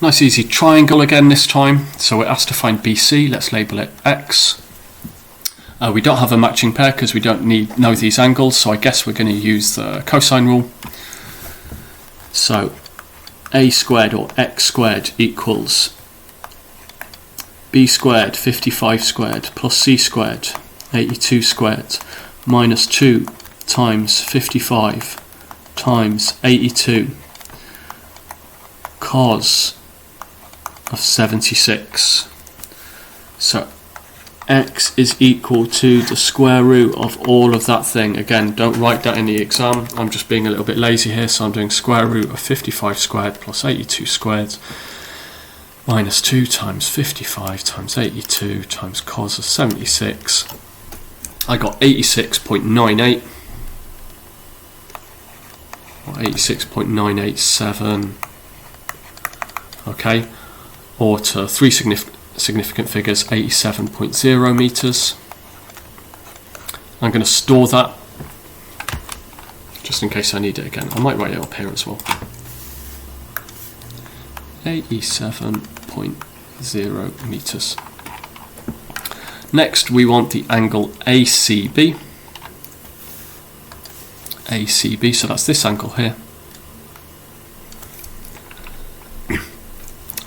Nice easy triangle again this time. So we're asked to find BC. Let's label it X. We don't have a matching pair because we don't know these angles, so I guess we're going to use the cosine rule. So a squared or x squared equals b squared 55 squared plus c squared 82 squared minus 2 times 55 times 82 cos of 76. So x is equal to the square root of all of that thing. Again, don't write that in the exam. I'm just being a little bit lazy here, so I'm doing square root of 55 squared plus 82 squared minus 2 times 55 times 82 times cos of 76. I got 86.98 or 86.987. Okay, or to three significant figures, 87.0 meters. I'm going to store that just in case I need it again. I might write it up here as well. 87.0 meters. Next, we want the angle ACB. ACB, so that's this angle here.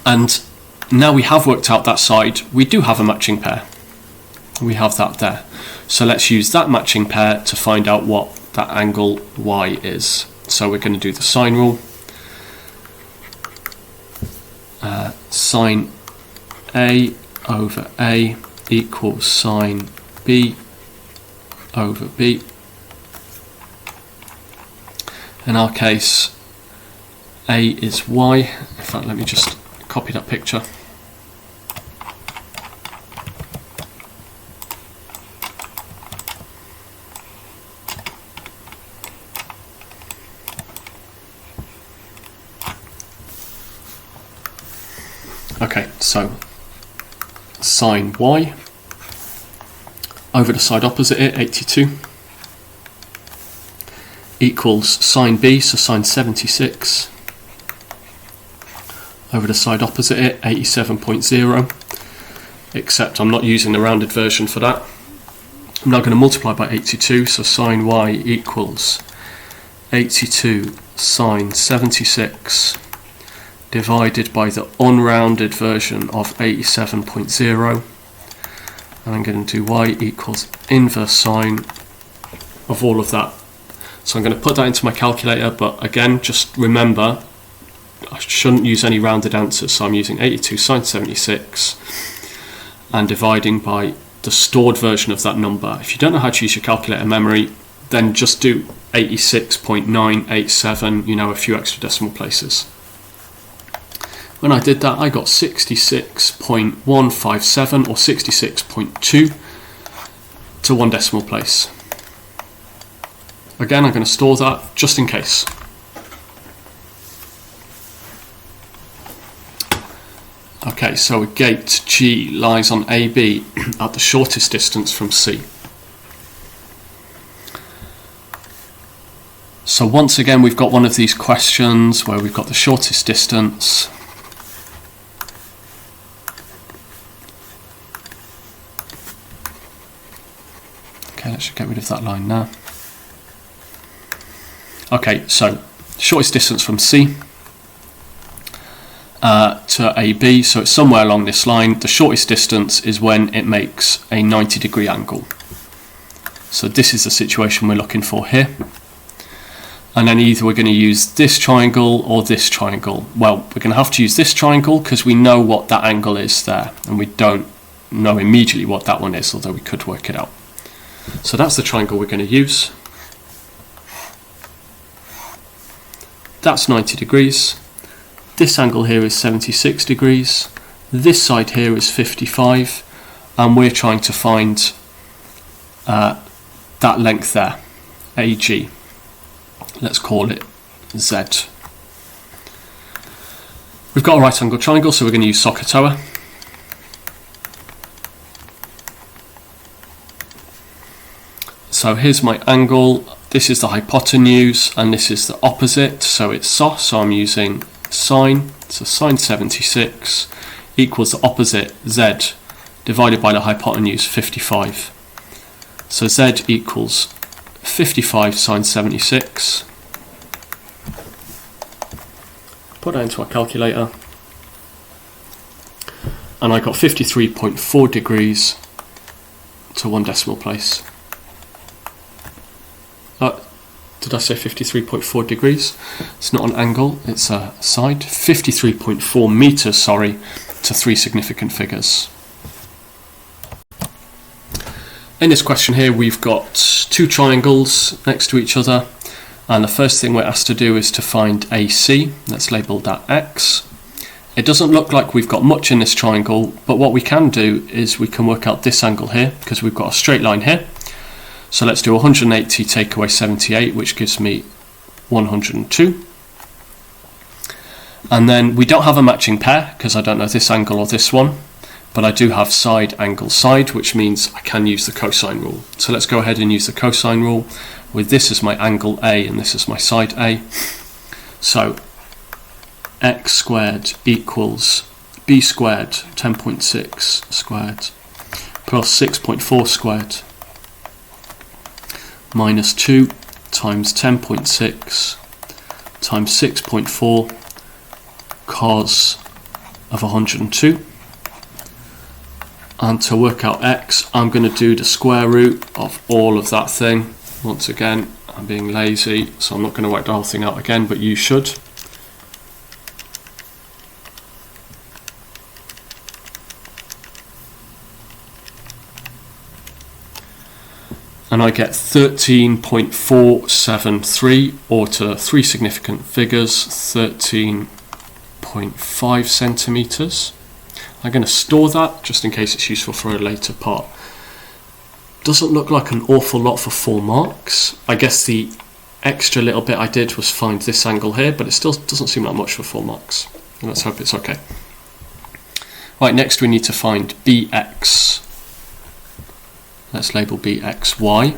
And now we have worked out that side, we do have a matching pair. We have that there. So let's use that matching pair to find out what that angle Y is. So we're going to do the sine rule. Sine A over A equals sine B over B. In our case, A is Y. In fact, let me just copy that picture. Okay, so sine Y over the side opposite it, 82, equals sine B, so sine 76, over the side opposite it, 87.0, except I'm not using the rounded version for that. I'm now going to multiply by 82, so sine Y equals 82 sine 76 divided by the unrounded version of 87.0, and I'm going to do Y equals inverse sine of all of that. So I'm going to put that into my calculator, but again, just remember I shouldn't use any rounded answers, so I'm using 82 sine 76 and dividing by the stored version of that number. If you don't know how to use your calculator memory, then just do 86.987, a few extra decimal places. When I did that, I got 66.157 or 66.2 to one decimal place. Again, I'm going to store that just in case. Okay, so a gate G lies on AB at the shortest distance from C. So once again, we've got one of these questions where we've got the shortest distance. Okay, let's get rid of that line now. Okay, so shortest distance from C to AB, so it's somewhere along this line. The shortest distance is when it makes a 90-degree angle. So this is the situation we're looking for here. And then either we're going to use this triangle or this triangle. Well, we're going to have to use this triangle because we know what that angle is there, and we don't know immediately what that one is, although we could work it out. So that's the triangle we're going to use. That's 90 degrees. This angle here is 76 degrees. This side here is 55, and we're trying to find that length there, AG. Let's call it Z. We've got a right angle triangle, so we're going to use SOHCAHTOA. So here's my angle. This is the hypotenuse, and this is the opposite, so it's SOH, so I'm using sine. So sine 76 equals the opposite z divided by the hypotenuse 55. So z equals 55 sine 76. Put that into our calculator, and I got 53.4 degrees to 1 decimal place. Did I say 53.4 degrees? It's not an angle, it's a side. 53.4 meters, sorry, to 3 significant figures. In this question here, we've got 2 triangles next to each other, and the first thing we're asked to do is to find AC. Let's label that X. It doesn't look like we've got much in this triangle, but what we can do is we can work out this angle here, because we've got a straight line here. So let's do 180 take away 78, which gives me 102. And then we don't have a matching pair, because I don't know this angle or this one, but I do have side, angle, side, which means I can use the cosine rule. So let's go ahead and use the cosine rule, with this as my angle A and this is my side A. So x squared equals b squared 10.6 squared plus 6.4 squared minus 2 times 10.6 times 6.4 cos of 102. And to work out x, I'm going to do the square root of all of that thing. Once again, I'm being lazy, so I'm not going to work the whole thing out again, but you should. And I get 13.473, or to 3 significant figures, 13.5 centimetres. I'm going to store that just in case it's useful for a later part. Doesn't look like an awful lot for 4 marks. I guess the extra little bit I did was find this angle here, but it still doesn't seem like much for 4 marks. And let's hope it's okay. Right, next we need to find BX. Let's label BXY.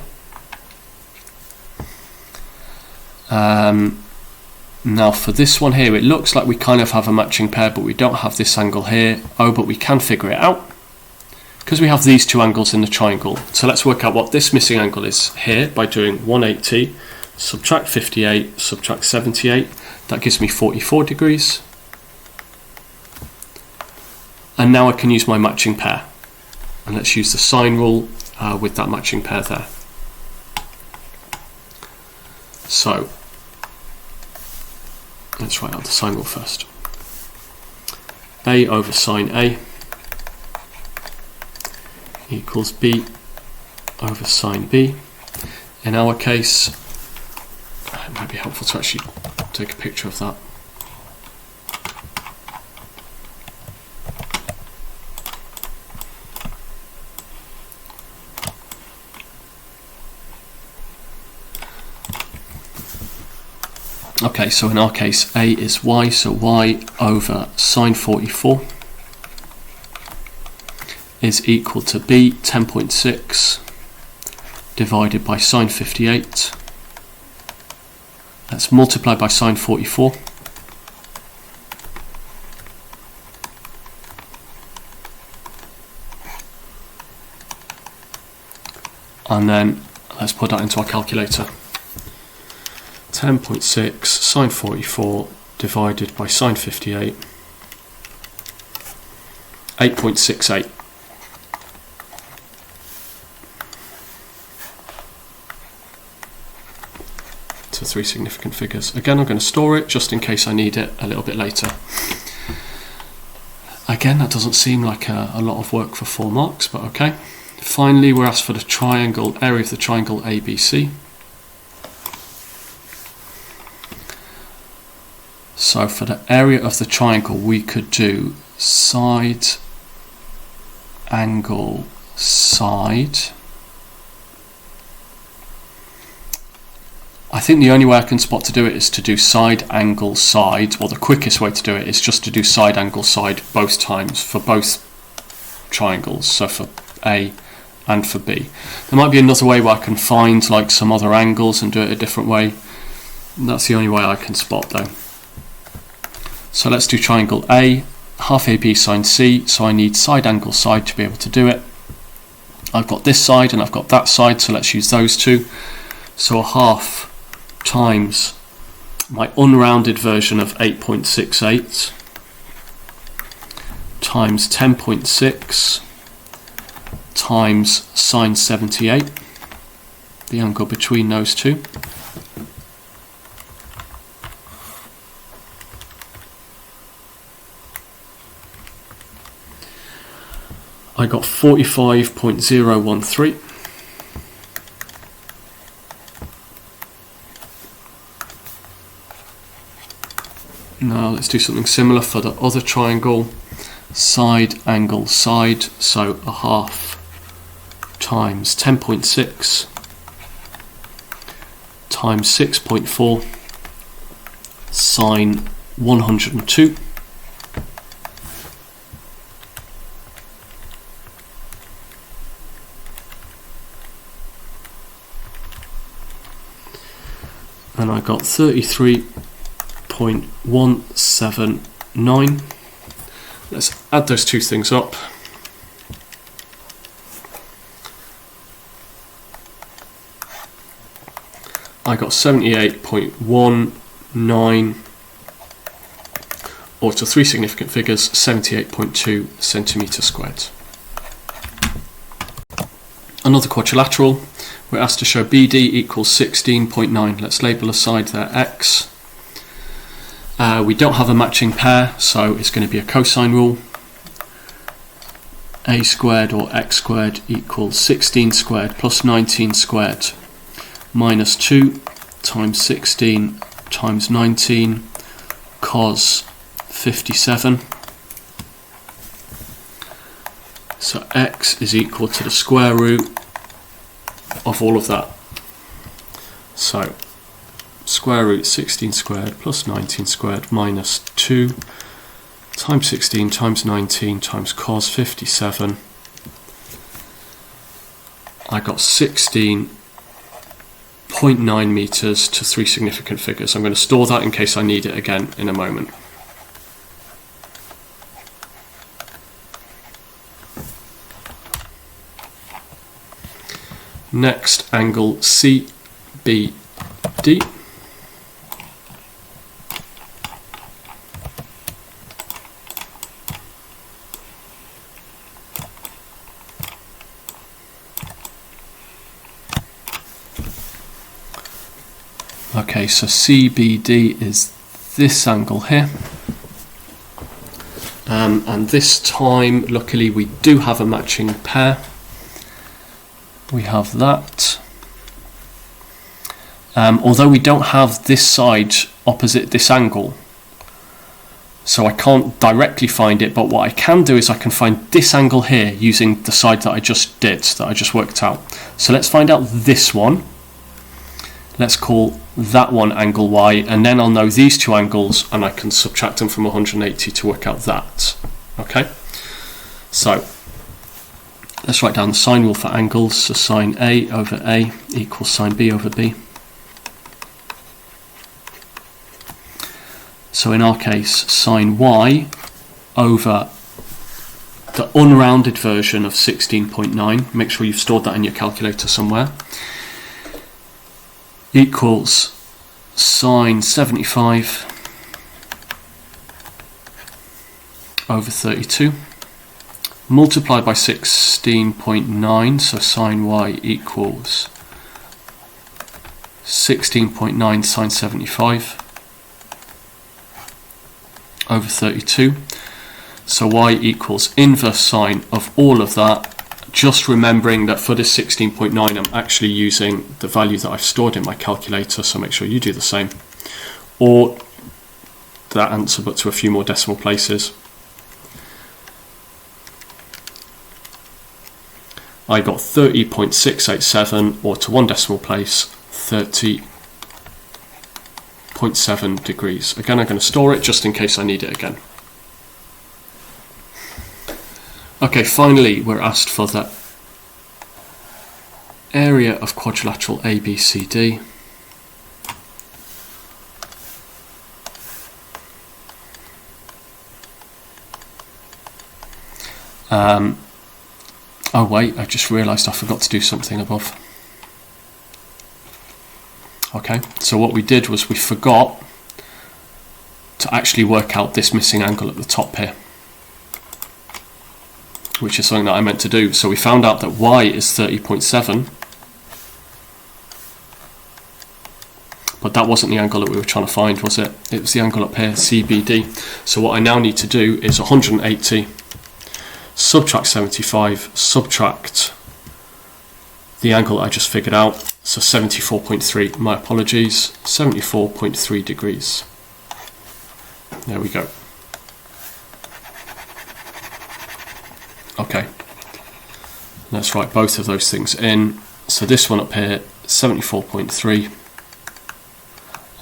Now for this one here, it looks like we kind of have a matching pair, but we don't have this angle here. Oh, but we can figure it out, because we have these 2 angles in the triangle. So let's work out what this missing angle is here by doing 180, subtract 58, subtract 78. That gives me 44 degrees. And now I can use my matching pair. And let's use the sine rule with that matching pair there. So let's write out the sine rule first. A over sine A equals B over sine B. In our case, it might be helpful to actually take a picture of that. Okay, so in our case, A is Y, so Y over sine 44 is equal to B 10.6 divided by sine 58. Let's multiply by sine 44. And then let's put that into our calculator. 10.6 sine 44 divided by sine 58, 8.68. To 3 significant figures. Again, I'm going to store it just in case I need it a little bit later. Again, that doesn't seem like a lot of work for 4 marks, but okay. Finally, we're asked for the triangle, area of the triangle ABC. So for the area of the triangle, we could do side, angle, side. I think the only way I can spot to do it is to do side, angle, side, or the quickest way to do it is just to do side, angle, side both times for both triangles, so for A and for B. There might be another way where I can find like some other angles and do it a different way. That's the only way I can spot though. So let's do triangle A, half AB sine C, so I need side angle side to be able to do it. I've got this side and I've got that side, so let's use those two. So a half times my unrounded version of 8.68 times 10.6 times sine 78, the angle between those two. I got 45.013. Now let's do something similar for the other triangle. Side angle side, so a half times 10.6 times 6.4 sine 102. And I got 33.179. Let's add those two things up. I got 78.19, or to three significant figures, 78.2 centimetres squared. Another quadrilateral. We're asked to show BD equals 16.9. Let's label aside their x. We don't have a matching pair, so it's going to be a cosine rule. A squared or x squared equals 16 squared plus 19 squared minus 2 times 16 times 19 cos 57. So x is equal to the square root of all of that. So square root 16 squared plus 19 squared minus 2 times 16 times 19 times cos 57. I got 16.9 meters to three significant figures. I'm going to store that in case I need it again in a moment. Next, angle CBD. Okay, so CBD is this angle here. And this time, luckily, we do have a matching pair. We have that. Although we don't have this side opposite this angle, so I can't directly find it, but what I can do is I can find this angle here using the side that I just did, that I just worked out. So let's find out this one. Let's call that one angle Y, and then I'll know these two angles and I can subtract them from 180 to work out that. Okay, so let's write down the sine rule for angles. So sine A over A equals sine B over B. So in our case, sine Y over the unrounded version of 16.9, make sure you've stored that in your calculator somewhere, equals sine 75 over 32. Multiplied by 16.9, so sine Y equals 16.9 sine 75 over 32. So Y equals inverse sine of all of that, just remembering that for this 16.9 I'm actually using the value that I've stored in my calculator, so make sure you do the same. Or that answer, but to a few more decimal places. I got 30.687, or to one decimal place, 30.7 degrees. Again, I'm going to store it just in case I need it again. Okay, finally, we're asked for the area of quadrilateral ABCD. Oh wait, I just realised I forgot to do something above. Okay, so what we did was we forgot to actually work out this missing angle at the top here, which is something that I meant to do. So we found out that y is 30.7, but that wasn't the angle that we were trying to find, was it? It was the angle up here, CBD. So what I now need to do is 180, subtract 75, subtract the angle that I just figured out, so 74.3, my apologies, 74.3 degrees. There we go. Okay, let's write both of those things in. So this one up here, 74.3,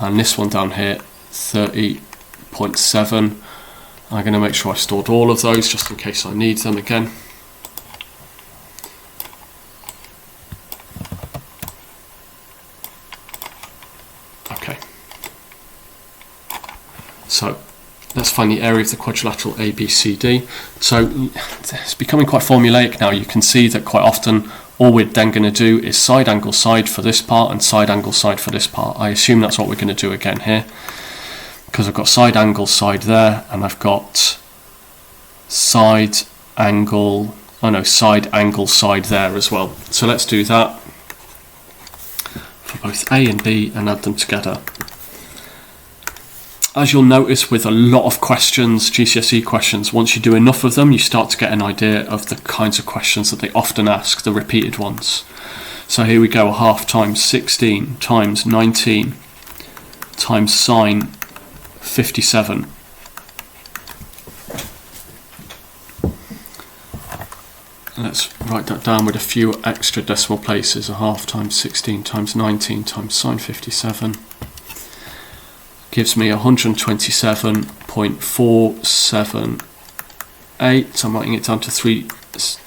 and this one down here, 30.7. I'm going to make sure I stored all of those just in case I need them again. Okay, so let's find the area of the quadrilateral ABCD. So it's becoming quite formulaic now. You can see that quite often all we're then going to do is side angle side for this part and side angle side for this part. I assume that's what we're going to do again here, because I've got side angle side there, and I've got side angle side there as well. So let's do that for both A and B and add them together. As you'll notice with a lot of questions, GCSE questions, once you do enough of them, you start to get an idea of the kinds of questions that they often ask, the repeated ones. So here we go, a half times 16 times 19 times sine 57. Let's write that down with a few extra decimal places. A half times 16 times 19 times sine 57 gives me 127.478. I'm writing it down to 3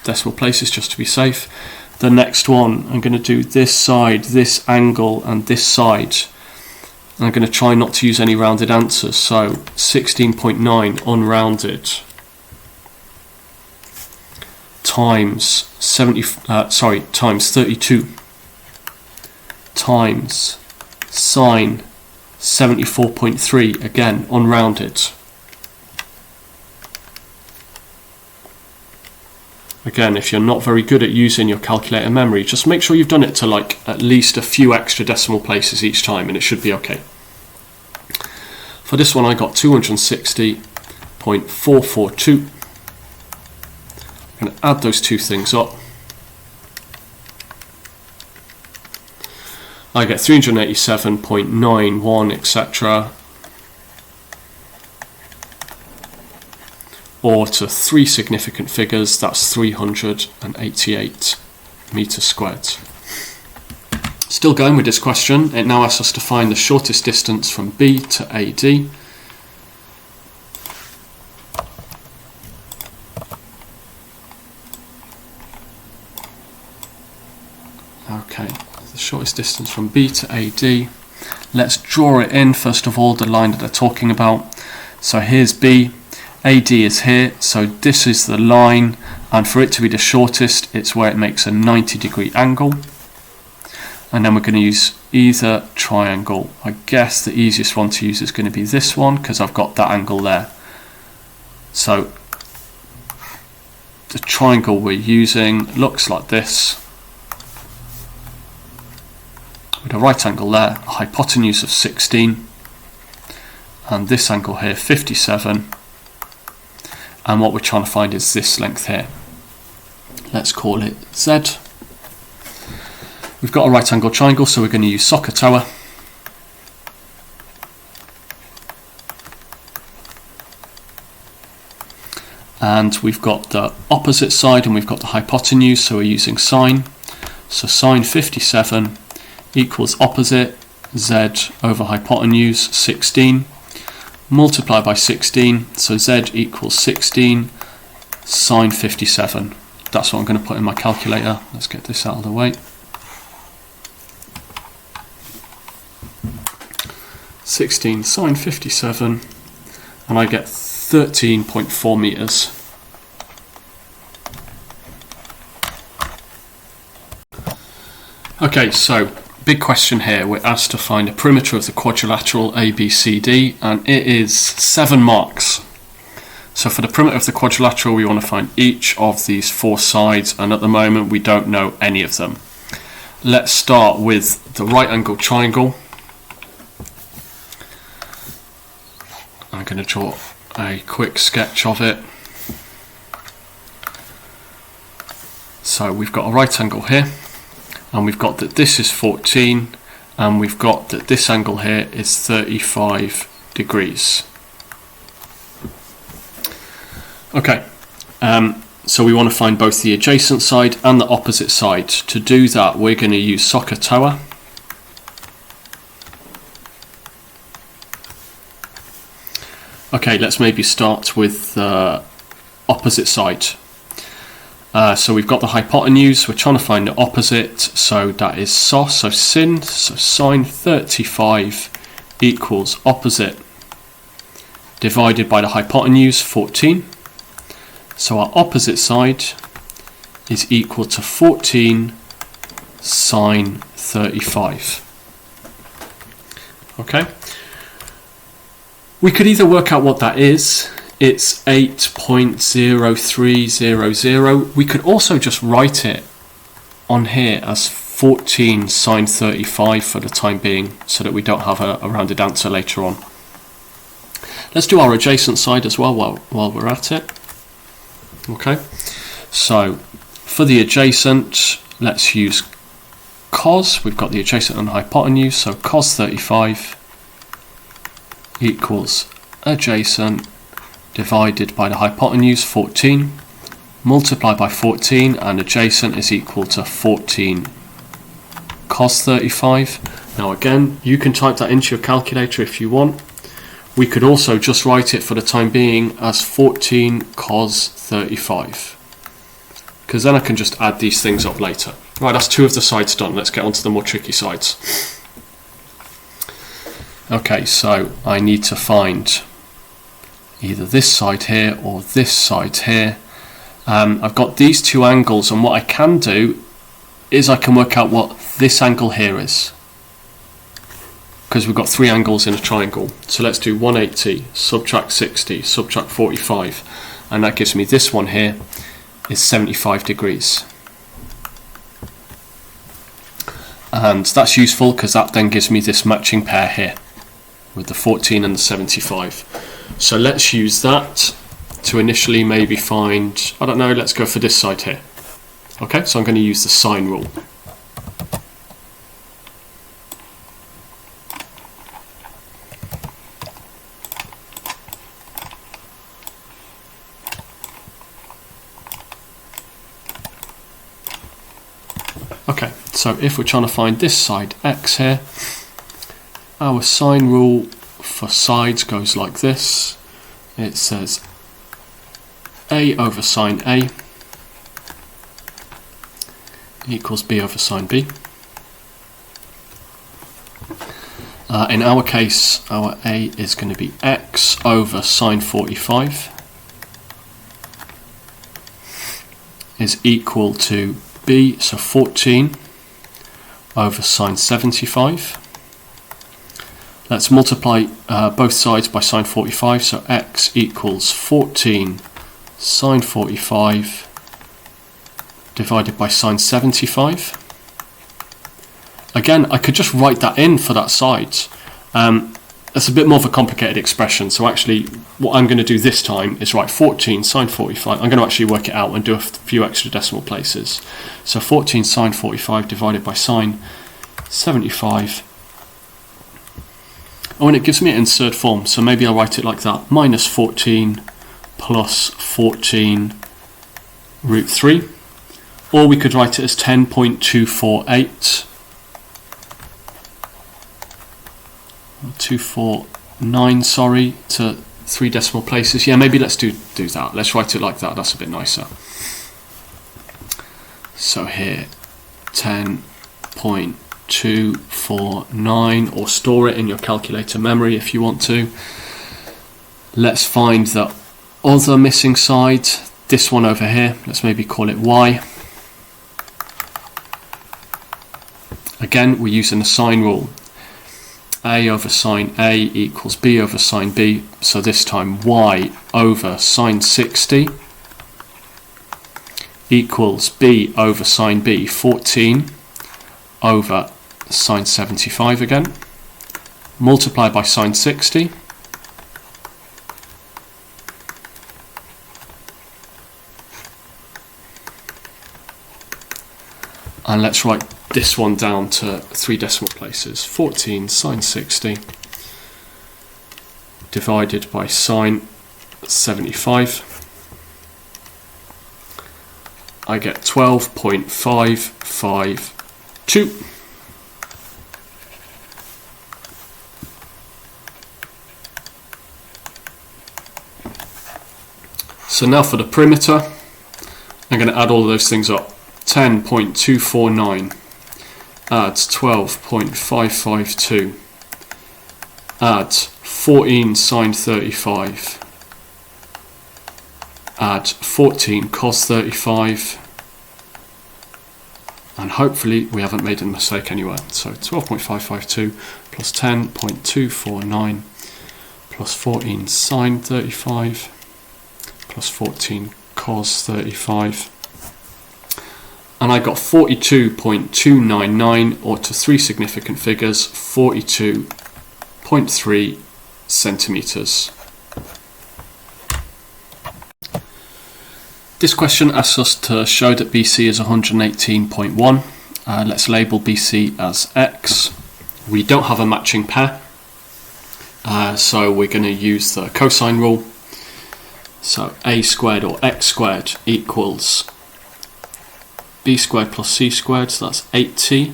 decimal places just to be safe. The next one, I'm going to do this side, this angle, and this side. And I'm going to try not to use any rounded answers. So 16.9 unrounded times times 32 times sine 74.3, again unrounded. Again, if you're not very good at using your calculator memory, just make sure you've done it to like at least a few extra decimal places each time and it should be okay. For this one I got 260.442. I'm going to add those two things up. I get 387.91, etc. Or to 3 significant figures, that's 388 meters squared. Still going with this question, it now asks us to find the shortest distance from B to AD. Okay, the shortest distance from B to AD. Let's draw it in first of all, the line that they're talking about. So here's B, AD is here, so this is the line, and for it to be the shortest, it's where it makes a 90-degree angle. And then we're going to use either triangle. I guess the easiest one to use is going to be this one, because I've got that angle there. So the triangle we're using looks like this, with a right angle there, a hypotenuse of 16, and this angle here 57, and what we're trying to find is this length here. Let's call it Z. We've got a right angle triangle, so we're going to use SOHCAHTOA. And we've got the opposite side and we've got the hypotenuse, so we're using sine. So sine 57 equals opposite Z over hypotenuse 16. Multiply by 16, so Z equals 16 sine 57. That's what I'm going to put in my calculator. Let's get this out of the way. 16 sine 57, and I get 13.4 meters. Okay, so big question here. We're asked to find a perimeter of the quadrilateral ABCD, and it is 7 marks. So for the perimeter of the quadrilateral, we want to find each of these 4 sides, and at the moment we don't know any of them. Let's start with the right angle triangle. I'm going to draw a quick sketch of it. So we've got a right angle here, and we've got that this is 14, and we've got that this angle here is 35 degrees. Okay, so we want to find both the adjacent side and the opposite side. To do that, we're going to use SOHCAHTOA. Okay, let's maybe start with the opposite side. So we've got the hypotenuse, we're trying to find the opposite, so that is SOS, so sin, so sine 35 equals opposite divided by the hypotenuse, 14. So our opposite side is equal to 14 sine 35. Okay. We could either work out what that is. It's 8.0300. We could also just write it on here as 14 sine 35 for the time being, so that we don't have a rounded answer later on. Let's do our adjacent side as well while we're at it. Okay, so for the adjacent, let's use cos. We've got the adjacent and the hypotenuse, so cos 35 equals adjacent divided by the hypotenuse, 14, multiplied by 14, and adjacent is equal to 14 cos 35. Now again, you can type that into your calculator if you want. We could also just write it for the time being as 14 cos 35, because then I can just add these things up later. Right, that's 2 of the sides done. Let's get on to the more tricky sides. Okay, so I need to find either this side here or this side here. I've got these 2 angles, and what I can do is I can work out what this angle here is, because we've got 3 angles in a triangle. So let's do 180, subtract 60, subtract 45, and that gives me this one here is 75 degrees. And that's useful because that then gives me this matching pair here with the 14 and the 75. So let's use that to initially maybe find, I don't know, let's go for this side here. Okay, so I'm going to use the sine rule. Okay, so if we're trying to find this side x here, our sine rule for sides goes like this. It says a over sine a equals b over sine b. In our case, our a is going to be x over sine 45 is equal to b, so 14 over sine 75. Let's multiply both sides by sine 45, so x equals 14 sine 45 divided by sine 75. Again, I could just write that in for that side. That's a bit more of a complicated expression, so actually what I'm going to do this time is write 14 sine 45. I'm going to actually work it out and do a few extra decimal places. So 14 sine 45 divided by sine 75. Oh, and it gives me it in third form, so maybe I'll write it like that. Minus 14 plus 14 root 3. Or we could write it as 10.248. 249, sorry, to 3 decimal places. Yeah, maybe let's do that. Let's write it like that. That's a bit nicer. So here, 10.249, or store it in your calculator memory if you want to. Let's find the other missing side, this one over here. Let's maybe call it y. Again, we're using the sine rule. A over sine A equals B over sine B. So this time y over sine 60 equals B over sine B, 14 over sine 75 again. Multiply by sine 60. And let's write this one down to 3 decimal places. 14 sine 60 divided by sine 75. I get 12.552. So now for the perimeter, I'm going to add all of those things up. 10.249 adds 12.552 adds 14 sine 35 add 14 cos 35, and hopefully we haven't made a mistake anywhere. So 12.552 plus 10.249 plus 14 sine 35 plus 14 cos 35, and I got 42.299, or to 3 significant figures, 42.3 centimetres. This question asks us to show that BC is 118.1. Let's label BC as X. We don't have a matching pair, so we're going to use the cosine rule. So a squared or x squared equals b squared plus c squared, so that's 8t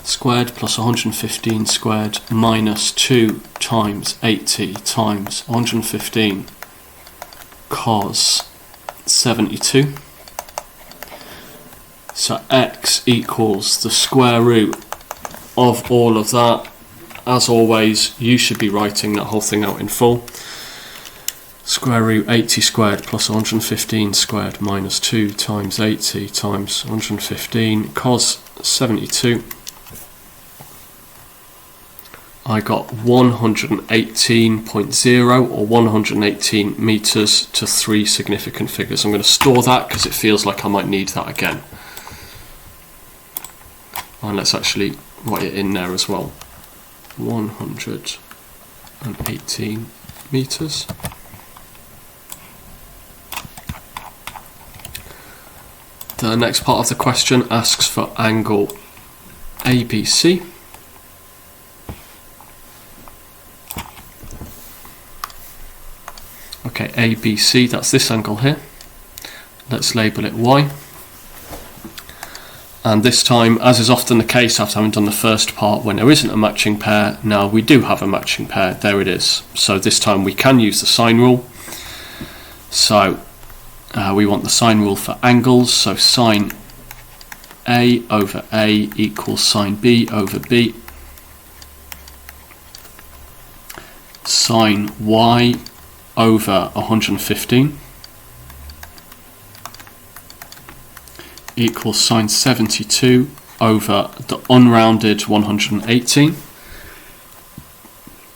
squared plus 115 squared minus 2 times 8t times 115 cos 72. So x equals the square root of all of that. As always, you should be writing that whole thing out in full. Square root 80 squared plus 115 squared minus 2 times 80 times 115 cos 72. I got 118.0 or 118 meters to 3 significant figures. I'm going to store that because it feels like I might need that again. And let's actually write it in there as well. 118 meters. The next part of the question asks for angle ABC. Okay, ABC, that's this angle here. Let's label it Y. And this time, as is often the case after having done the first part, when there isn't a matching pair, now we do have a matching pair. There it is. So this time we can use the sine rule. So we want the sine rule for angles, so sine A over A equals sine B over B. Sine Y over 115 equals sine 72 over the unrounded 118.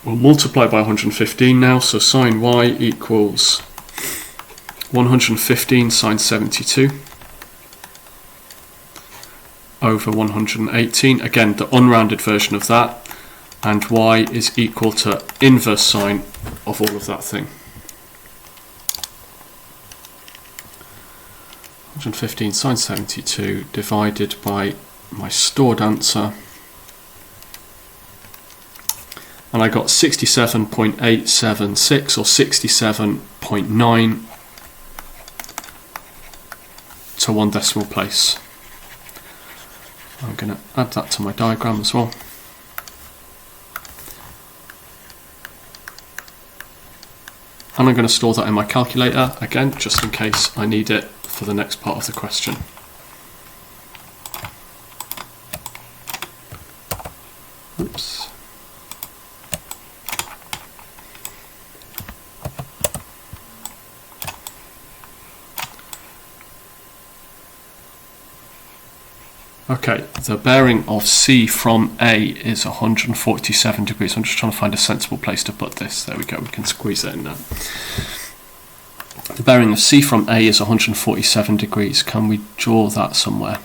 We'll multiply by 115 now, so sine Y equals 115 sine 72 over 118, again the unrounded version of that, and y is equal to inverse sine of all of that thing. 115 sine 72 divided by my stored answer, and I got 67.876 or 67.9 to 1 decimal place. I'm going to add that to my diagram as well. And I'm going to store that in my calculator again, just in case I need it for the next part of the question. Oops. Okay, the bearing of C from A is 147 degrees. I'm just trying to find a sensible place to put this. There we go, we can squeeze that in there. The bearing of C from A is 147 degrees. Can we draw that somewhere?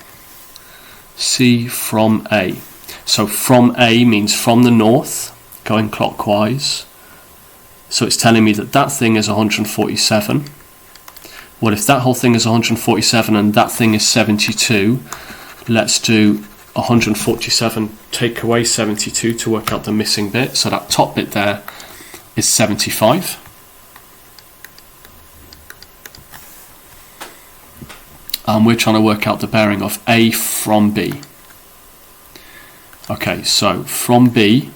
C from A. So from A means from the north, going clockwise. So it's telling me that that thing is 147. Well, if that whole thing is 147 and that thing is 72, let's do 147 take away 72 to work out the missing bit. So that top bit there is 75. And we're trying to work out the bearing of A from B. Okay, so from B,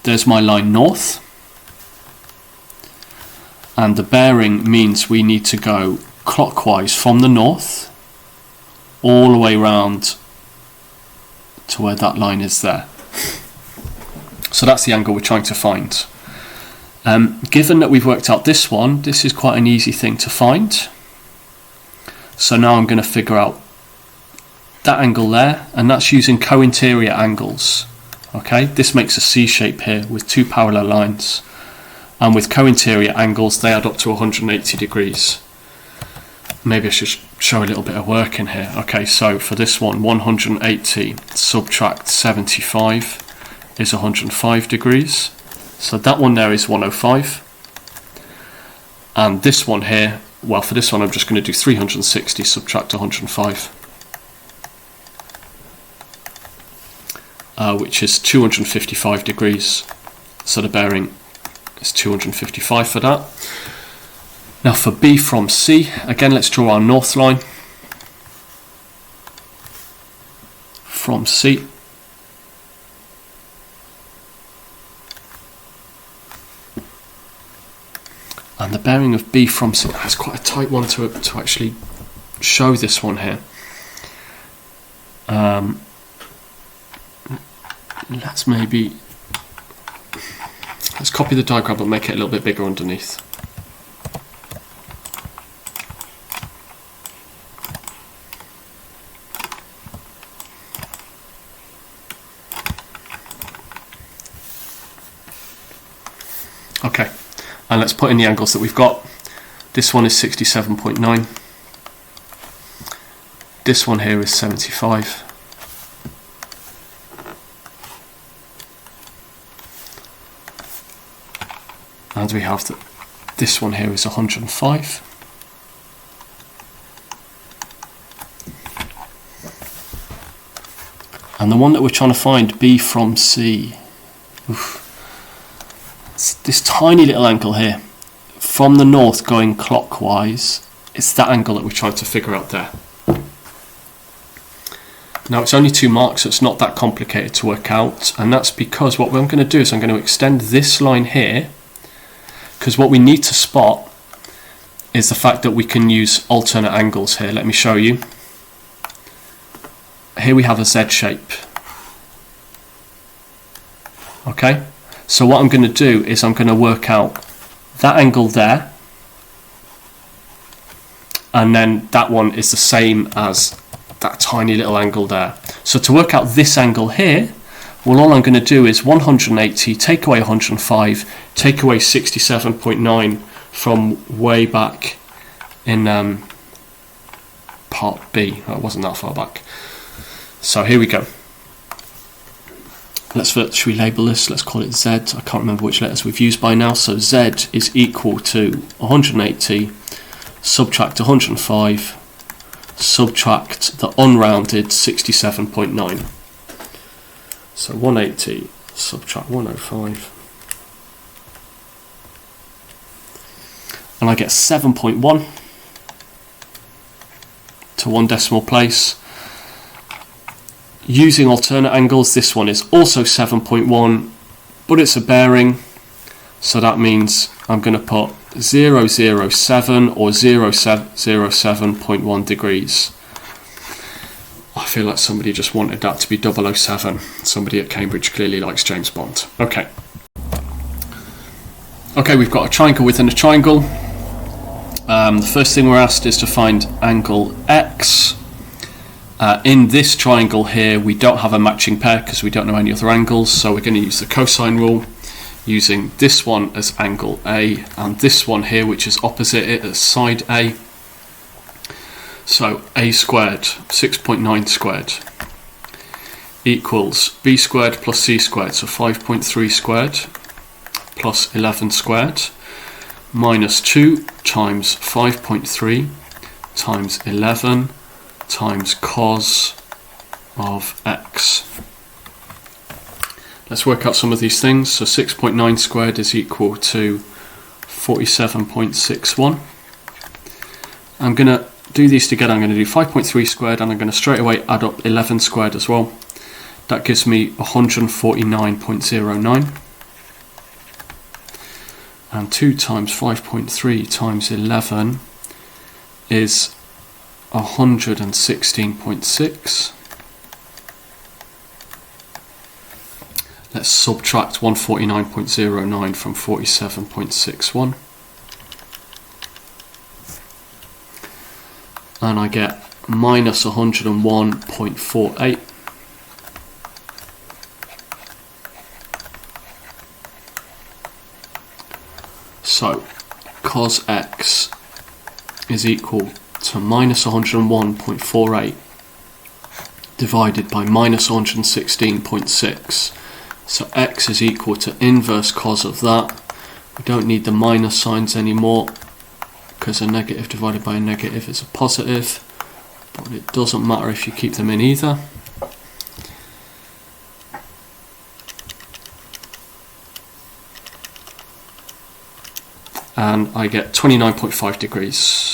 there's my line north. And the bearing means we need to go clockwise from the north all the way round to where that line is there. So that's the angle we're trying to find. Given that we've worked out this one, this is quite an easy thing to find. So now I'm going to figure out that angle there, and that's using co-interior angles. Okay, this makes a C shape here with two parallel lines. And with co-interior angles, they add up to 180 degrees. Maybe I should show a little bit of work in here. Okay, so for this one, 180 subtract 75 is 105 degrees. So that one there is 105. And this one here, well, for this one, I'm just going to do 360 subtract 105. Which is 255 degrees. So the bearing is 255 for that. Now for B from C, again let's draw our north line from C. And the bearing of B from C, that's quite a tight one to actually show this one here. Let's copy the diagram but make it a little bit bigger underneath. Okay, and let's put in the angles that we've got. This one is 67.9. This one here is 75. And we have that this one here is 105. And the one that we're trying to find, B from C, it's this tiny little angle here. From the north going clockwise, it's that angle that we're trying to figure out there. Now it's only 2 marks, so it's not that complicated to work out. And that's because what I'm going to do is I'm going to extend this line here, because what we need to spot is the fact that we can use alternate angles here. Let me show you. Here we have a Z shape. Okay, so what I'm going to do is I'm going to work out that angle there, and then that one is the same as that tiny little angle there. So to work out this angle here, well, all I'm going to do is 180, take away 105, take away 67.9 from way back in part B. Oh, it wasn't that far back. So here we go. Should we label this? Let's call it Z. I can't remember which letters we've used by now. So Z is equal to 180, subtract 105, subtract the unrounded 67.9. So 180 subtract 105, and I get 7.1 to 1 decimal place. Using alternate angles, this one is also 7.1, but it's a bearing, so that means I'm going to put 007 or 007.1 degrees. I feel like somebody just wanted that to be 007. Somebody at Cambridge clearly likes James Bond. Okay. Okay, we've got a triangle within a triangle. The first thing we're asked is to find angle X. In this triangle here, we don't have a matching pair because we don't know any other angles, so we're going to use the cosine rule, using this one as angle A and this one here, which is opposite it, as side A. So A squared, 6.9 squared, equals B squared plus C squared, so 5.3 squared, plus 11 squared, minus 2 times 5.3 times 11 times cos of x. Let's work out some of these things. So 6.9 squared is equal to 47.61. I'm going to do these together. I'm going to do 5.3 squared and I'm going to straight away add up 11 squared as well. That gives me 149.09. And 2 times 5.3 times 11 is 116.6. Let's subtract 149.09 from 47.61. And I get minus 101.48. So cos x is equal to minus 101.48 divided by minus 116.6. So x is equal to inverse cos of that. We don't need the minus signs anymore because a negative divided by a negative is a positive, but it doesn't matter if you keep them in either. And I get 29.5 degrees.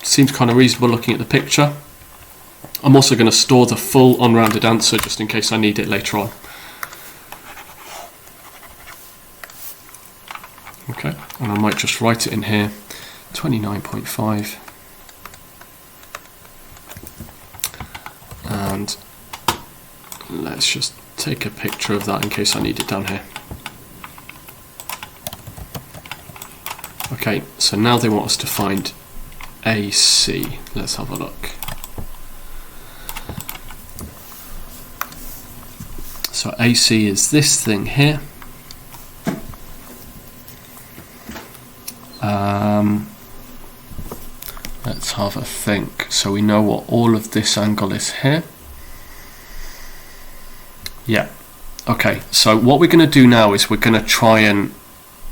Seems kind of reasonable looking at the picture. I'm also going to store the full unrounded answer just in case I need it later on. Okay, and I might just write it in here, 29.5. And let's just take a picture of that in case I need it down here. Okay, so now they want us to find AC. Let's have a look. So AC is this thing here. Let's have a think. So we know what all of this angle is here. Yeah. Okay, so what we're going to do now is we're going to try and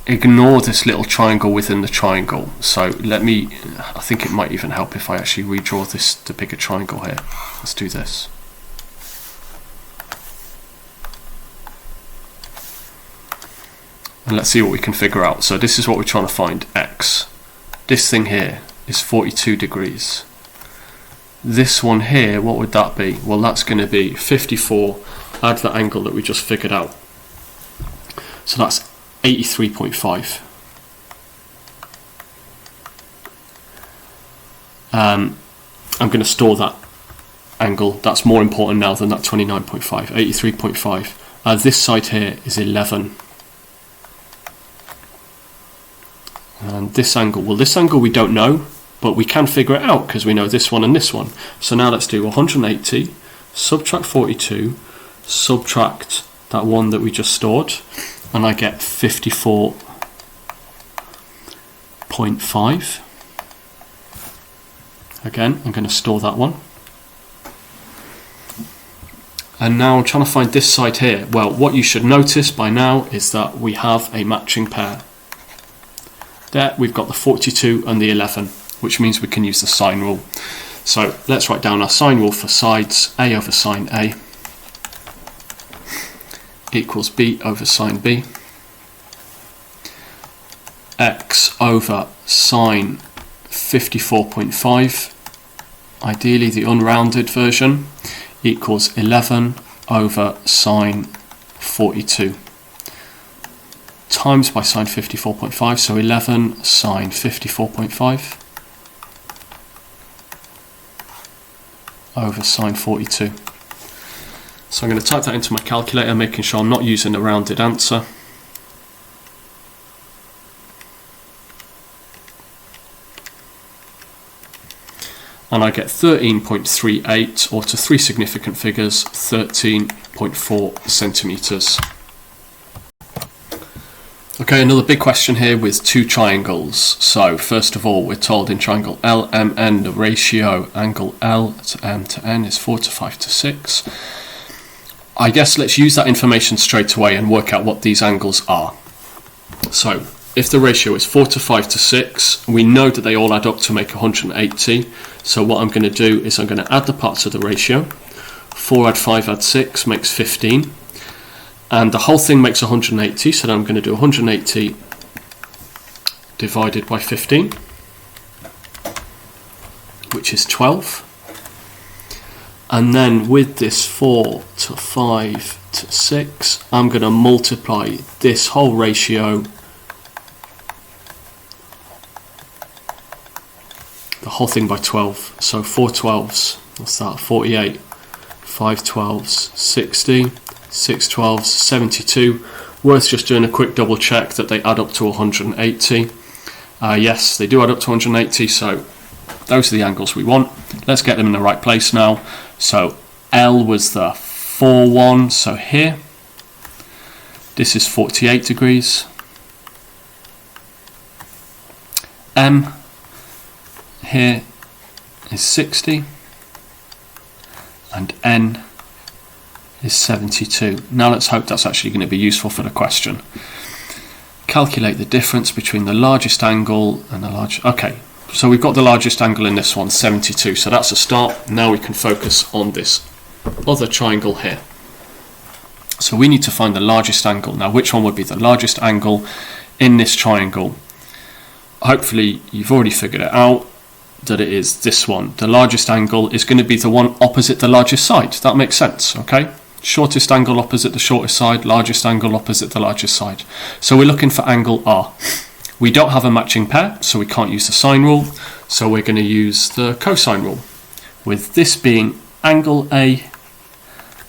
ignore this little triangle within the triangle. So I think it might even help if I actually redraw the bigger triangle here. Let's do this. And let's see what we can figure out. So this is what we're trying to find, x. This thing here is 42 degrees. This one here, what would that be? Well, that's going to be 54, add the angle that we just figured out. So that's 83.5. I'm going to store that angle. That's more important now than that 29.5. 83.5. This side here is 11. And this angle, well, this angle we don't know, but we can figure it out because we know this one and this one. So now let's do 180, subtract 42, subtract that one that we just stored, and I get 54.5. Again, I'm going to store that one. And now I'm trying to find this side here. Well, what you should notice by now is that we have a matching pair. There we've got the 42 and the 11, which means we can use the sine rule. So let's write down our sine rule for sides. A over sine A equals B over sine B. X over sine 54.5, ideally the unrounded version, equals 11 over sine 42. Times by sine 54.5, so 11 sine 54.5 over sine 42. So I'm going to type that into my calculator, making sure I'm not using a rounded answer. and I get 13.38, or to three significant figures, 13.4 centimetres. Okay, another big question here with two triangles. So first of all, we're told in triangle LMN the ratio angle L to M to N is 4 to 5 to 6. I guess let's use that information straight away and work out what these angles are. So if the ratio is 4 to 5 to 6, we know that they all add up to make 180. So what I'm going to do is I'm going to add the parts of the ratio. 4 add 5 add 6 makes 15. And the whole thing makes 180, so then I'm going to do 180 divided by 15, which is 12. And then with this 4 to 5 to 6, I'm going to multiply this whole ratio, the whole thing, by 12. So 4 12s, what's that, 48, 5 12s, 60, 6 12s, 72. Worth just doing a quick double check that they add up to 180. Yes, they do add up to 180, so those are the angles we want. Let's get them in the right place now. So L was the 4 1, so here, this is 48 degrees. M here is 60, and N is 72. Now let's hope that's actually going to be useful for the question. Calculate the difference between the largest angle and the large. Okay, so we've got the largest angle in this one, 72. So that's a start. Now we can focus on this other triangle here. So we need to find the largest angle. Now, which one would be the largest angle in this triangle? Hopefully you've already figured it out, that it is this one. The largest angle is going to be the one opposite the largest side. That makes sense, okay? Shortest angle opposite the shortest side, largest angle opposite the largest side. So we're looking for angle R. We don't have a matching pair, so we can't use the sine rule. So we're going to use the cosine rule, with this being angle A,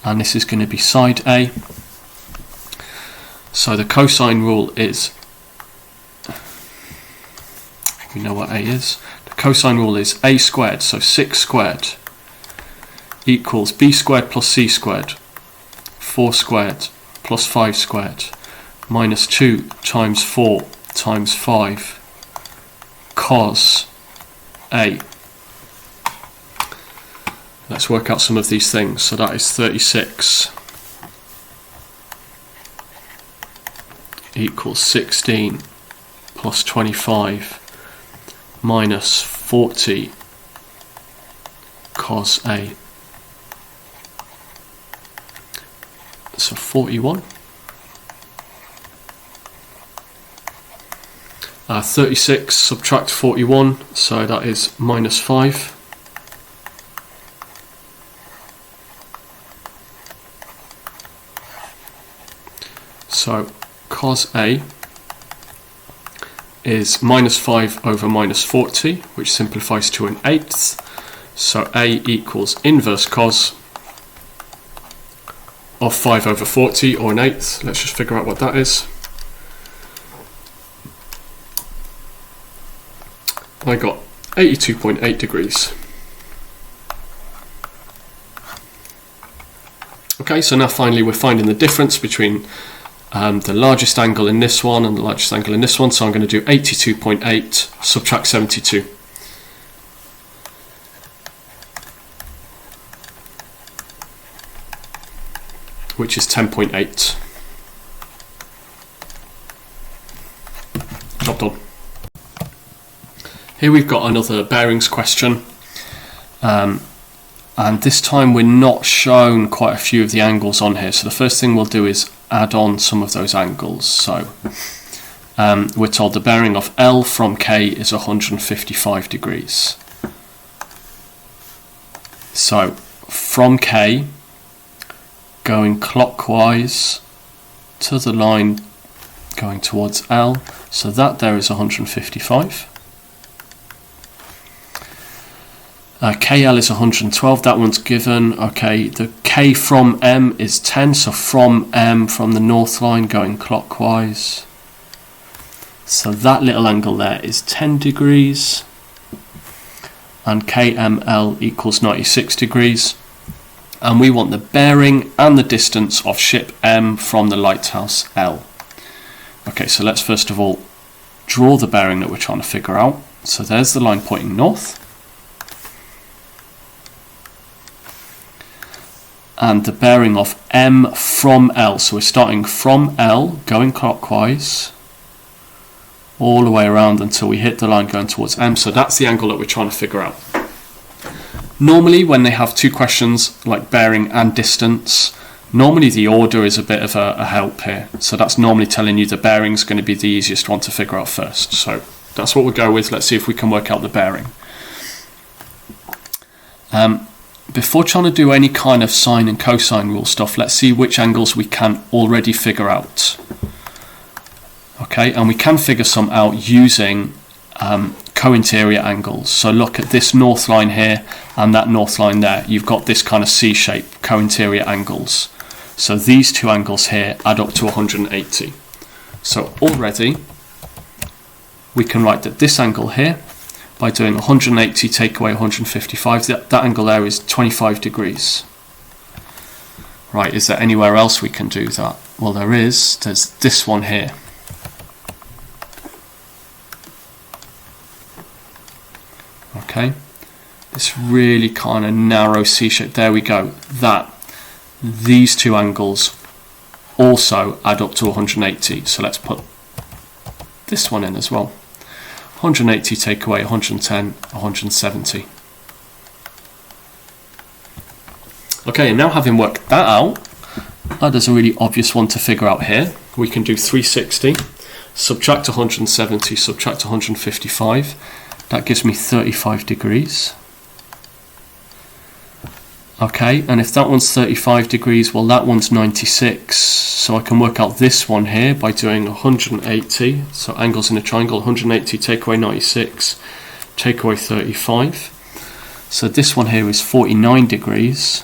and this is going to be side A. So the cosine rule is, we know what A is. The cosine rule is A squared, so 6 squared, equals B squared plus C squared, 4 squared plus 5 squared, minus 2 times 4 times 5 cos A. Let's work out some of these things. So that is 36 equals 16 plus 25 minus 40 cos A. So 41. 36 subtract 41, so that is minus 5. So cos A is minus 5 over minus 40, which simplifies to an eighth. So A equals inverse cos of 5 over 40, or an eighth. Let's just figure out what that is. I got 82.8 degrees. Okay, so now finally we're finding the difference between the largest angle in this one and the largest angle in this one. So I'm going to do 82.8 subtract 72. Which is 10.8. Job done. Here we've got another bearings question, and this time we're not shown quite a few of the angles on here. So the first thing we'll do is add on some of those angles. So we're told the bearing of L from K is 155 degrees. So from K, going clockwise to the line going towards L, so that there is 155. KL is 112, that one's given. Okay, the K from M is 10, so from M, from the north line going clockwise, so that little angle there is 10 degrees. and KML equals 96 degrees. And we want the bearing and the distance of ship M from the lighthouse L. Okay, so let's first of all draw the bearing that we're trying to figure out. So there's the line pointing north. And the bearing of M from L. So we're starting from L, going clockwise, all the way around until we hit the line going towards M. So that's the angle that we're trying to figure out. Normally, when they have two questions like bearing and distance, normally the order is a bit of a help here. So that's normally telling you the bearing is going to be the easiest one to figure out first. So that's what we'll go with. Let's see if we can work out the bearing. Before trying to do any kind of sine and cosine rule stuff, let's see which angles we can already figure out. Okay, and we can figure some out using co-interior angles. So look at this north line here and that north line there. You've got this kind of C-shape co-interior angles. So these two angles here add up to 180. So already we can write that this angle here, by doing 180 take away 155, that angle there is 25 degrees. Right, is there anywhere else we can do that? Well, there's this one here. Okay, this really kind of narrow C shape, there we go, these two angles also add up to 180, so let's put this one in as well. 180 take away 110, 170. Okay, and now having worked that out, there's a really obvious one to figure out here. We can do 360, subtract 170, subtract 155. That gives me 35 degrees. Okay, and if that one's 35 degrees, well, that one's 96. So I can work out this one here by doing 180. So angles in a triangle, 180 take away 96, take away 35. So this one here is 49 degrees.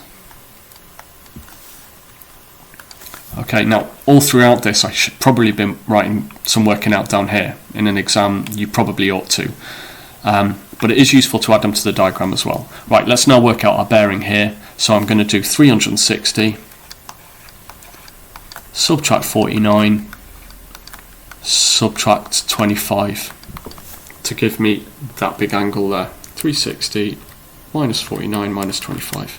Okay, now all throughout this, I should probably be writing some working out down here. In an exam, you probably ought to. But it is useful to add them to the diagram as well. Right, let's now work out our bearing here. So I'm going to do 360, subtract 49, subtract 25 to give me that big angle there. 360 minus 49 minus 25.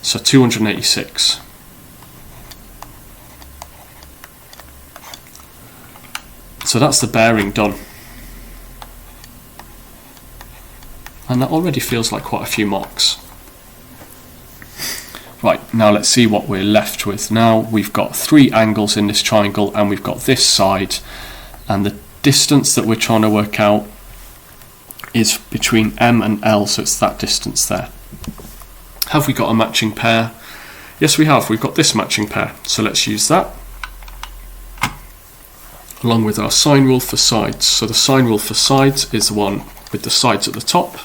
So 286. So that's the bearing done. And that already feels like quite a few marks. Right, now let's see what we're left with. Now we've got three angles in this triangle and we've got this side, and the distance that we're trying to work out is between M and L, so it's that distance there. Have we got a matching pair? Yes, we have. We've got this matching pair, so let's use that along with our sine rule for sides. So the sine rule for sides is the one with the sides at the top.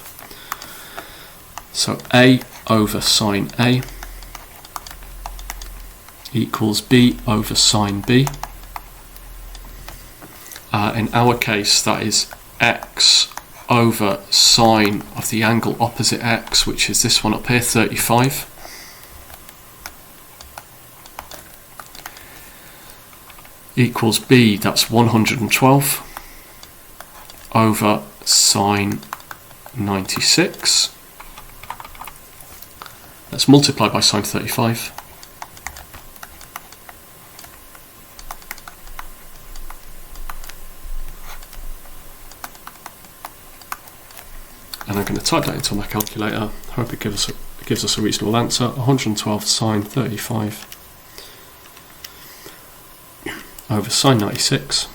So A over sine A equals B over sine B. In our case, that is X over sine of the angle opposite X, which is this one up here, 35. Equals B, that's 112 over sine 96. Let's multiply by sine 35. And I'm going to type that into my calculator. Hope it gives us a reasonable answer. 112 sine 35 over sine 96.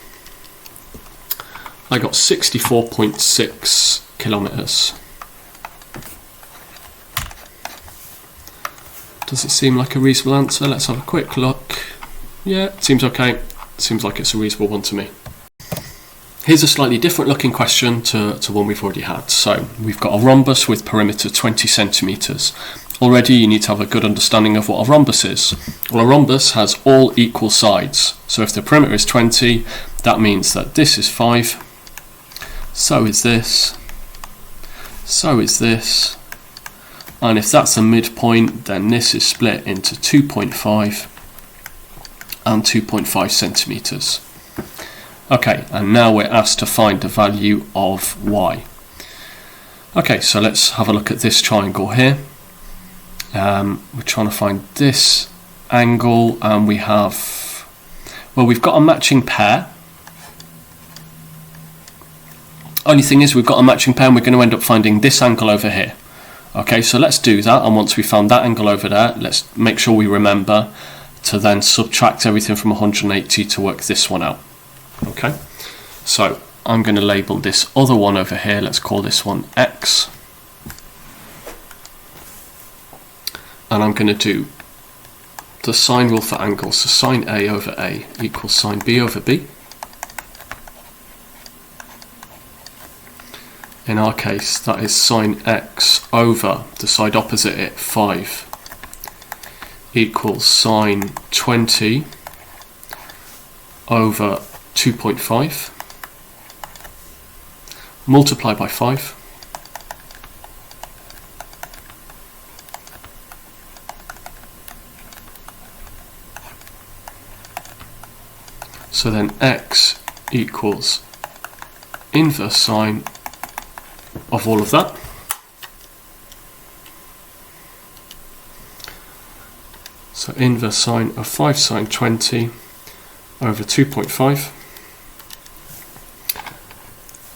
I got 64.6 kilometers. Does it seem like a reasonable answer? Let's have a quick look. Yeah, it seems okay. Seems like it's a reasonable one to me. Here's a slightly different looking question to one we've already had. So we've got a rhombus with perimeter 20 centimeters. Already you need to have a good understanding of what a rhombus is. Well, a rhombus has all equal sides. So if the perimeter is 20, that means that this is 5, so is this, So is this. And if that's a midpoint, then this is split into 2.5 and 2.5 centimetres. Okay, and now we're asked to find the value of y. Okay, so let's have a look at this triangle here. We're trying to find this angle, and we have, well, we've got a matching pair. Only thing is, we've got a matching pair and we're going to end up finding this angle over here. Okay, so let's do that, and once we found that angle over there, let's make sure we remember to then subtract everything from 180 to work this one out. Okay, so I'm going to label this other one over here, let's call this one x. And I'm going to do the sine rule for angles, so sine A over A equals sine B over B. In our case, that is sine x over the side opposite it, 5, equals sine 20 over 2.5, multiply by 5. So then x equals inverse sine of all of that. So inverse sine of 5 sine 20 over 2.5.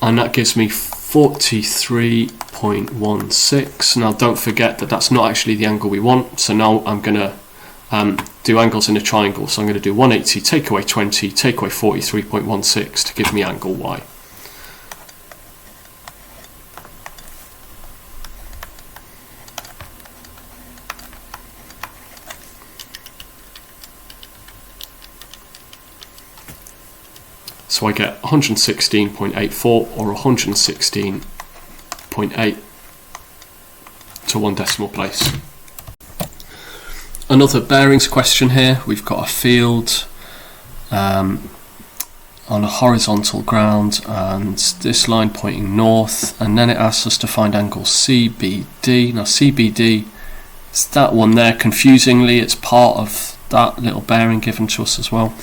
And that gives me 43.16. Now don't forget that that's not actually the angle we want. So now I'm going to do angles in a triangle. So I'm going to do 180, take away 20, take away 43.16 to give me angle y. So I get 116.84 or 116.8 to 1 decimal place. Another bearings question here. We've got a field on a horizontal ground and this line pointing north, and then it asks us to find angle CBD. Now CBD is that one there. Confusingly, it's part of that little bearing given to us as well.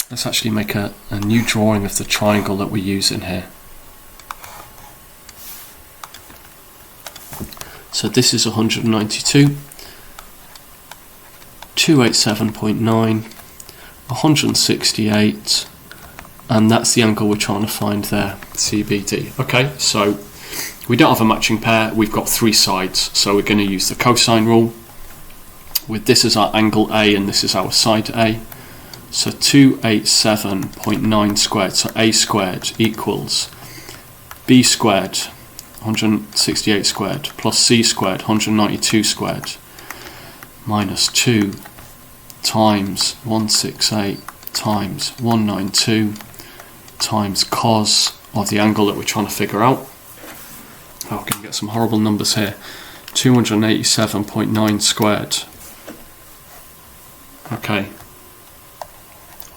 Let's actually make a new drawing of the triangle that we're using here. So this is 192, 287.9, 168, and that's the angle we're trying to find there, CBD. Okay, so we don't have a matching pair, we've got 3 sides, so we're going to use the cosine rule. With this as our angle A and this is our side A. So 287.9 squared, so A squared equals B squared, 168 squared, plus C squared, 192 squared, minus 2 times 168 times 192 times cos of the angle that we're trying to figure out. Oh, we're going to get some horrible numbers here. 287.9 squared. Okay.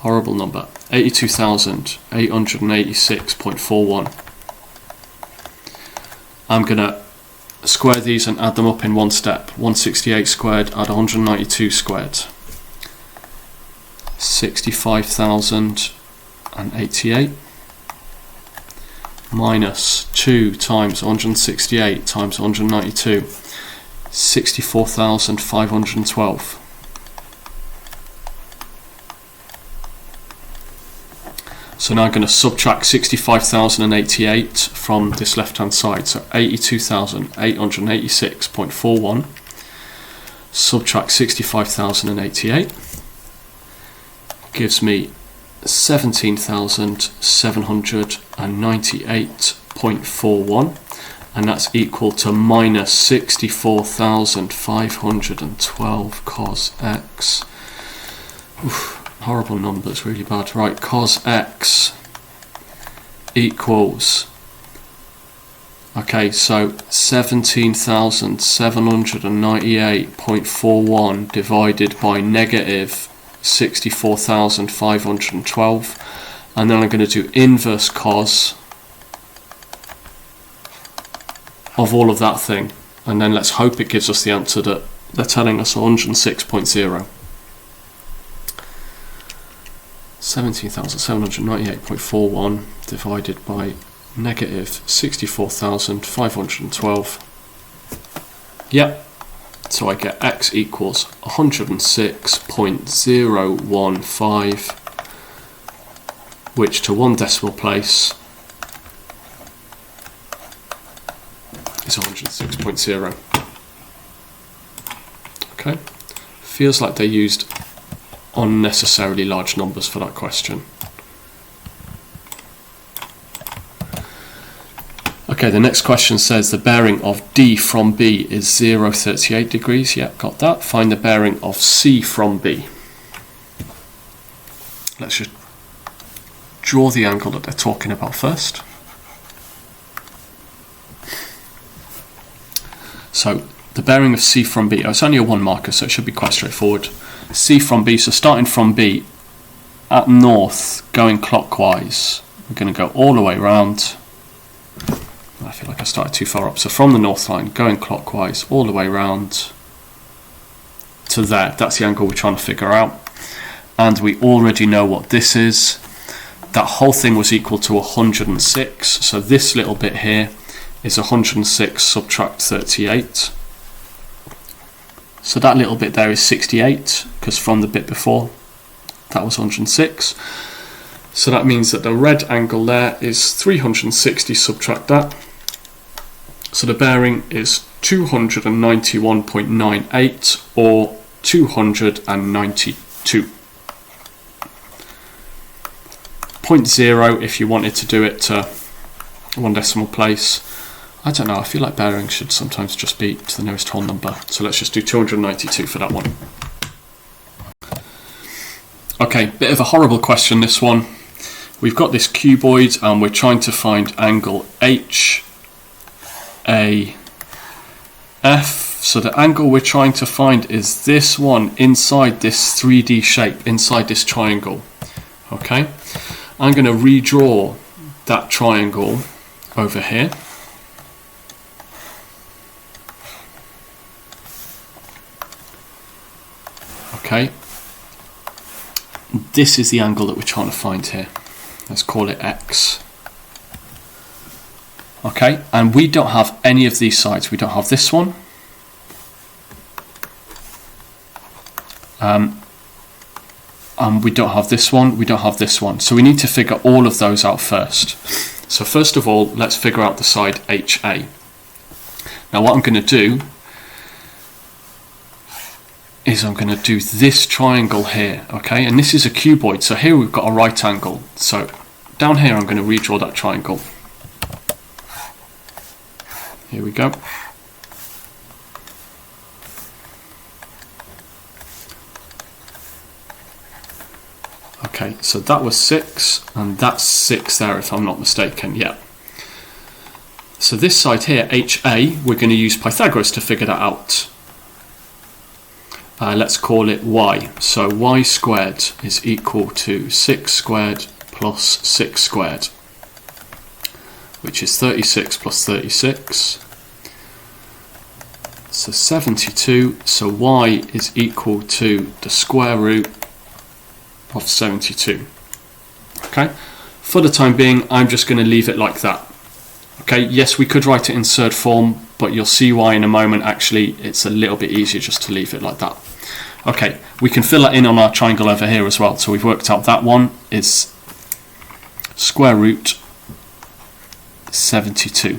Horrible number, 82,886.41. I'm going to square these and add them up in one step. 168 squared, add 192 squared. 65,088 minus 2 times 168 times 192, 64,512. So now I'm going to subtract 65,088 from this left hand side, so 82,886.41, subtract 65,088, gives me 17,798.41, and that's equal to minus 64,512 cos x. Oof. Horrible numbers, really bad. Right, cos x equals, okay, so 17,798.41 divided by negative 64,512, and then I'm going to do inverse cos of all of that thing, and then let's hope it gives us the answer that they're telling us 106.0. 17,798.41 divided by negative 64,512. Yep, so I get x equals 106.015, which to one decimal place is 106.0. Okay, feels like they used unnecessarily large numbers for that question. Okay, the next question says the bearing of D from B is 0.38 degrees. Yep, got that. Find the bearing of C from B. Let's just draw the angle that they're talking about first. So the bearing of C from B, it's only a one marker, so it should be quite straightforward. C from B, so starting from B at north, going clockwise, we're going to go all the way around. I feel like I started too far up. So from the north line, going clockwise, all the way around to there. That's the angle we're trying to figure out. And we already know what this is. That whole thing was equal to 106. So this little bit here is 106 subtract 38. So that little bit there is 68, because from the bit before, that was 106. So that means that the red angle there is 360, subtract that. So the bearing is 291.98 or 292. 0.0 if you wanted to do it to one decimal place. I don't know, I feel like bearing should sometimes just be to the nearest whole number. So let's just do 292 for that one. Okay, bit of a horrible question, this one. We've got this cuboid and we're trying to find angle HAF. So the angle we're trying to find is this one inside this 3D shape, inside this triangle. Okay, I'm going to redraw that triangle over here. Okay, this is the angle that we're trying to find here. Let's call it X. Okay, and we don't have any of these sides. We don't have this one. And we don't have this one. We don't have this one. So we need to figure all of those out first. So first of all, let's figure out the side HA. Now what I'm going to do is I'm going to do this triangle here, okay, and this is a cuboid, so here we've got a right angle. So down here I'm going to redraw that triangle. Here we go. Okay, so that was 6 and that's 6 there if I'm not mistaken, yeah. So this side here, HA, we're going to use Pythagoras to figure that out. Let's call it y. So y squared is equal to 6 squared plus 6 squared, which is 36 plus 36. So 72. So y is equal to the square root of 72. Okay. For the time being, I'm just going to leave it like that. Okay. Yes, we could write it in third form, but you'll see why in a moment. Actually, it's a little bit easier just to leave it like that. Okay, we can fill that in on our triangle over here as well. So we've worked out that one is square root 72.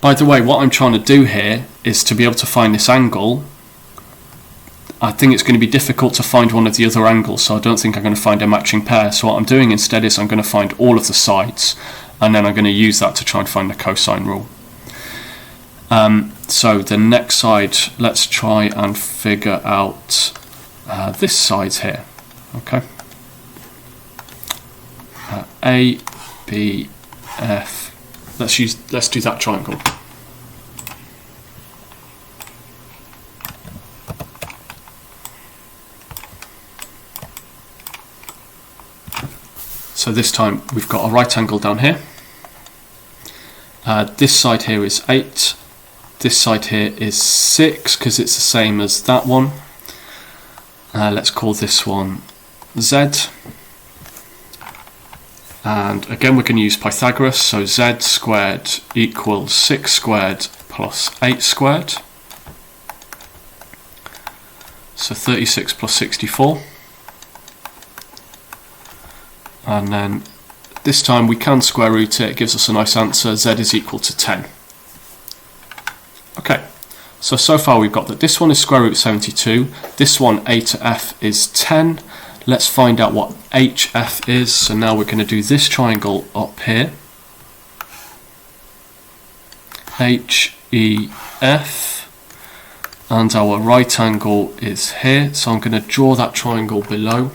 By the way, what I'm trying to do here is to be able to find this angle. I think it's going to be difficult to find one of the other angles, so I don't think I'm going to find a matching pair. So what I'm doing instead is I'm going to find all of the sides, and then I'm going to use that to try and find the cosine rule. So the next side, let's try and figure out this side here. Okay. A, B, F. Let's do that triangle. So this time we've got a right angle down here. This side here is 8. This side here is 6 because it's the same as that one. Let's call this one Z. And again we're going to use Pythagoras, so Z squared equals 6 squared plus 8 squared. So 36 plus 64. And then this time we can square root it, it gives us a nice answer, Z is equal to 10. Okay, so far we've got that this one is square root 72, this one A to F is 10. Let's find out what HF is. So now we're going to do this triangle up here. HEF. And our right angle is here. So I'm going to draw that triangle below.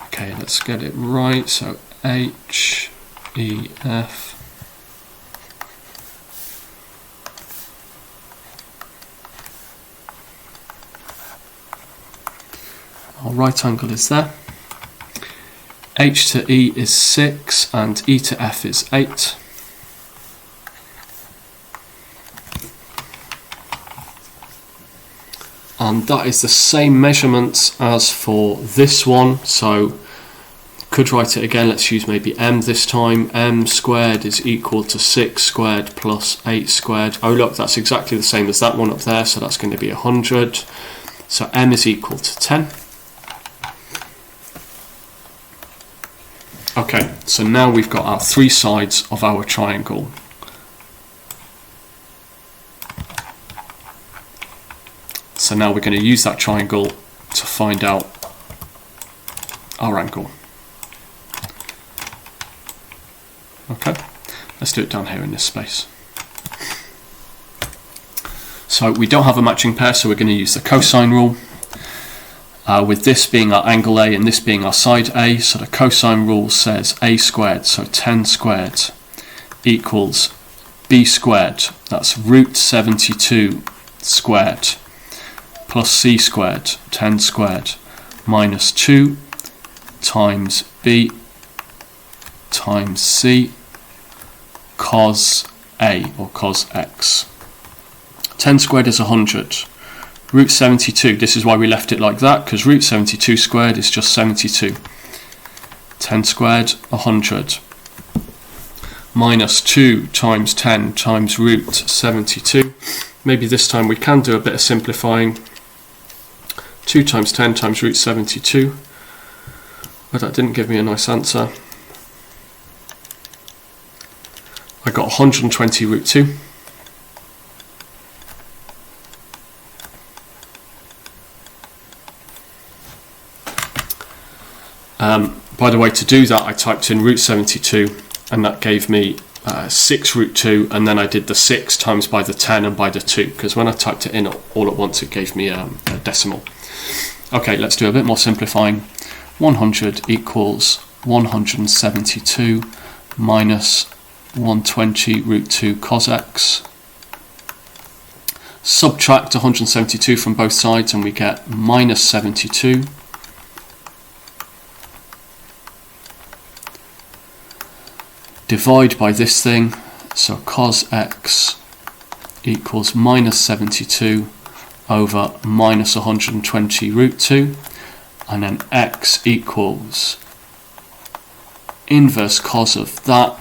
Okay, let's get it right. So HEF. Our right angle is there. H to E is 6 and E to F is 8. And that is the same measurements as for this one, so could write it again. Let's use maybe M this time. M squared is equal to 6 squared plus 8 squared. Oh look, that's exactly the same as that one up there, so that's going to be 100. So M is equal to 10. Okay, so now we've got our 3 sides of our triangle. So now we're going to use that triangle to find out our angle. Okay, let's do it down here in this space. So we don't have a matching pair, so we're going to use the cosine rule. With this being our angle A and this being our side A, so the cosine rule says A squared, so 10 squared equals B squared, that's root 72 squared, plus C squared, 10 squared, minus 2 times B times C cos A, or cos X. 10 squared is 100. Root 72, this is why we left it like that, because root 72 squared is just 72. 10 squared, 100. Minus 2 times 10 times root 72. Maybe this time we can do a bit of simplifying. 2 times 10 times root 72. But that didn't give me a nice answer. I got 120 root 2. By the way, to do that I typed in root 72 and that gave me 6 root 2, and then I did the 6 times by the 10 and by the 2, because when I typed it in all at once it gave me a decimal. Okay, let's do a bit more simplifying. 100 equals 172 minus 120 root 2 cos X. Subtract 172 from both sides and we get minus 72. Divide by this thing, so cos X equals minus 72 over minus 120 root 2, and then X equals inverse cos of that.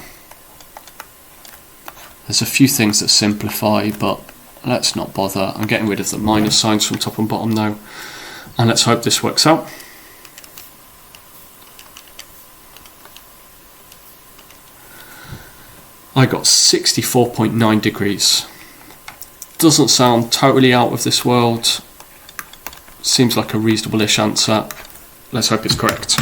There's a few things that simplify, but let's not bother. I'm getting rid of the minus signs from top and bottom now, and let's hope this works out. I got 64.9 degrees. Doesn't sound totally out of this world. Seems like a reasonable-ish answer. Let's hope it's correct.